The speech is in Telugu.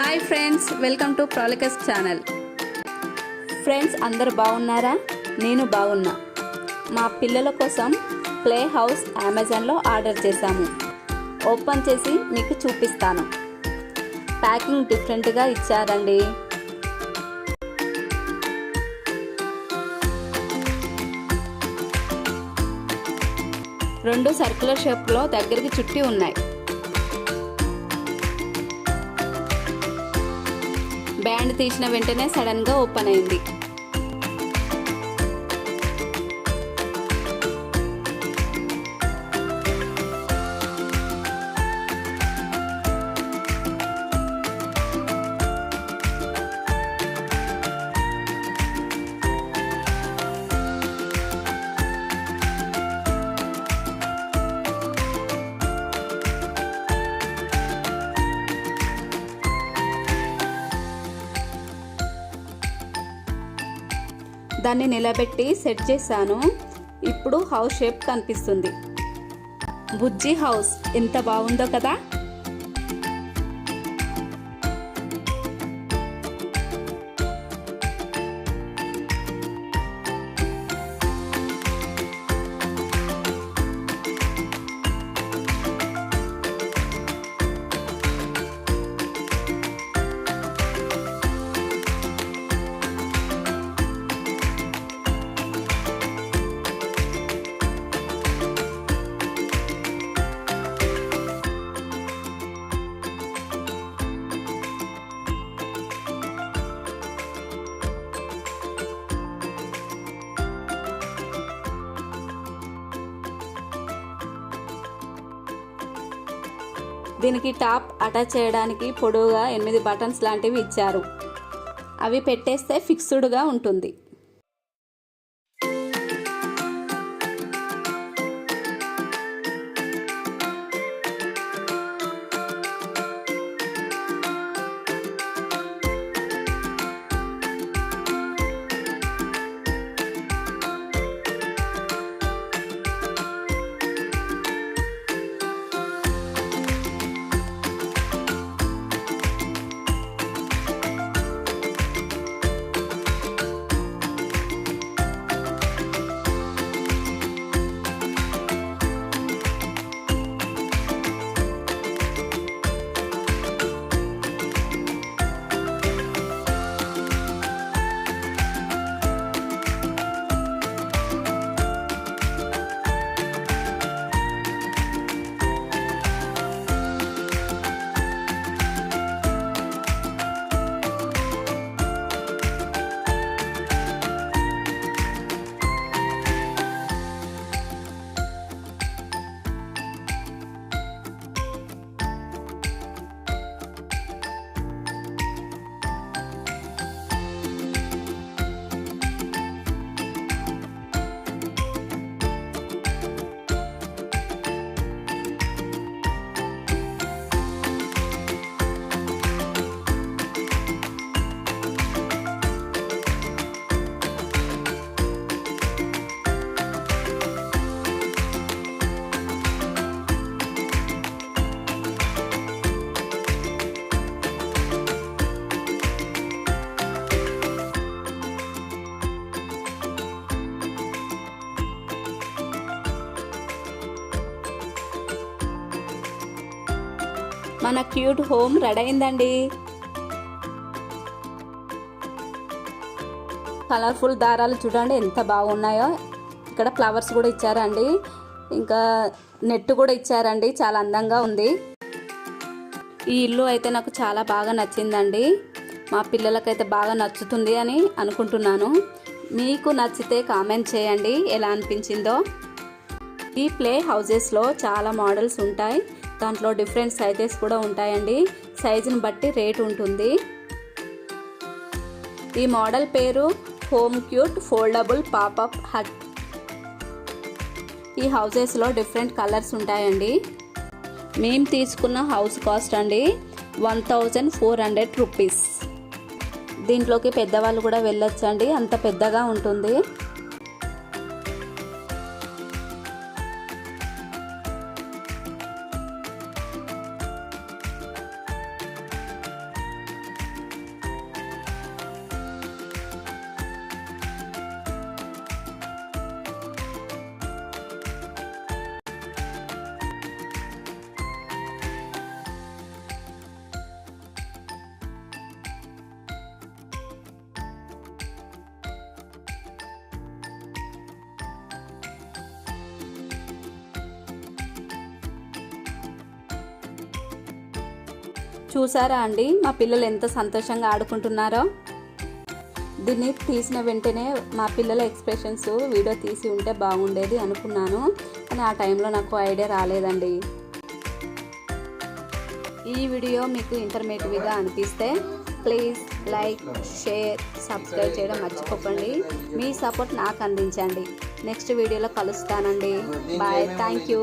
హాయ్ ఫ్రెండ్స్, వెల్కమ్ టు ప్రాలికస్ ఛానల్. ఫ్రెండ్స్ అందరు బాగున్నారా? నేను బాగున్నా. మా పిల్లల కోసం ప్లే హౌస్ అమెజాన్లో ఆర్డర్ చేశాము. ఓపెన్ చేసి మీకు చూపిస్తాను. ప్యాకింగ్ డిఫరెంట్గా ఇచ్చారండి. రెండు సర్కులర్ షేప్లో దగ్గరికి చుట్టి ఉన్నాయి. బ్యాండ్ తీసిన వెంటనే సడన్గా ఓపెన్ అయింది. దాన్ని నిలబెట్టి సెట్ చేశాను. ఇప్పుడు హౌస్ షేప్ కనిపిస్తుంది. బుజ్జి హౌస్ ఎంత బాగుందో కదా. దీనికి టాప్ అటాచ్ చేయడానికి పొడవుగా 8 బటన్స్ లాంటివి ఇచ్చారు. అవి పెట్టేస్తే ఫిక్స్డ్గా ఉంటుంది. మన క్యూట్ హోమ్ రెడీ అయిందండి. కలర్ఫుల్ దారాలు చూడండి ఎంత బాగున్నాయో. ఇక్కడ ఫ్లవర్స్ కూడా ఇచ్చారండి. ఇంకా నెట్ కూడా ఇచ్చారండి. చాలా అందంగా ఉంది. ఈ ఇల్లు అయితే నాకు చాలా బాగా నచ్చిందండి. మా పిల్లలకైతే బాగా నచ్చుతుంది అని అనుకుంటున్నాను. మీకు నచ్చితే కామెంట్ చేయండి ఎలా అనిపించిందో. ఈ ప్లే హౌజెస్లో చాలా మోడల్స్ ఉంటాయి. దాంట్లో డిఫరెంట్ సైజెస్ కూడా ఉంటాయండి. సైజుని బట్టి రేట్ ఉంటుంది. ఈ మోడల్ పేరు home cute foldable popup hut. ఈ హౌజెస్లో డిఫరెంట్ కలర్స్ ఉంటాయండి. మేము తీసుకున్న హౌస్ కాస్ట్ అండి 1400 రూపీస్. దీంట్లోకి పెద్దవాళ్ళు కూడా వెళ్ళొచ్చండి, అంత పెద్దగా ఉంటుంది. చూసారా అండి మా పిల్లలు ఎంత సంతోషంగా ఆడుకుంటున్నారో. దీన్ని తీసిన వెంటనే మా పిల్లల ఎక్స్ప్రెషన్స్ వీడియో తీసి ఉంటే బాగుండేది అనుకున్నాను, కానీ ఆ టైంలో నాకు ఐడియా రాలేదండి. ఈ వీడియో మీకు ఇన్ఫర్మేటివ్గా అనిపిస్తే ప్లీజ్ లైక్, షేర్, సబ్స్క్రైబ్ చేయడం మర్చిపోకండి. మీ సపోర్ట్ నాకు అందించండి. నెక్స్ట్ వీడియోలో కలుస్తానండి. బాయ్. Thank you.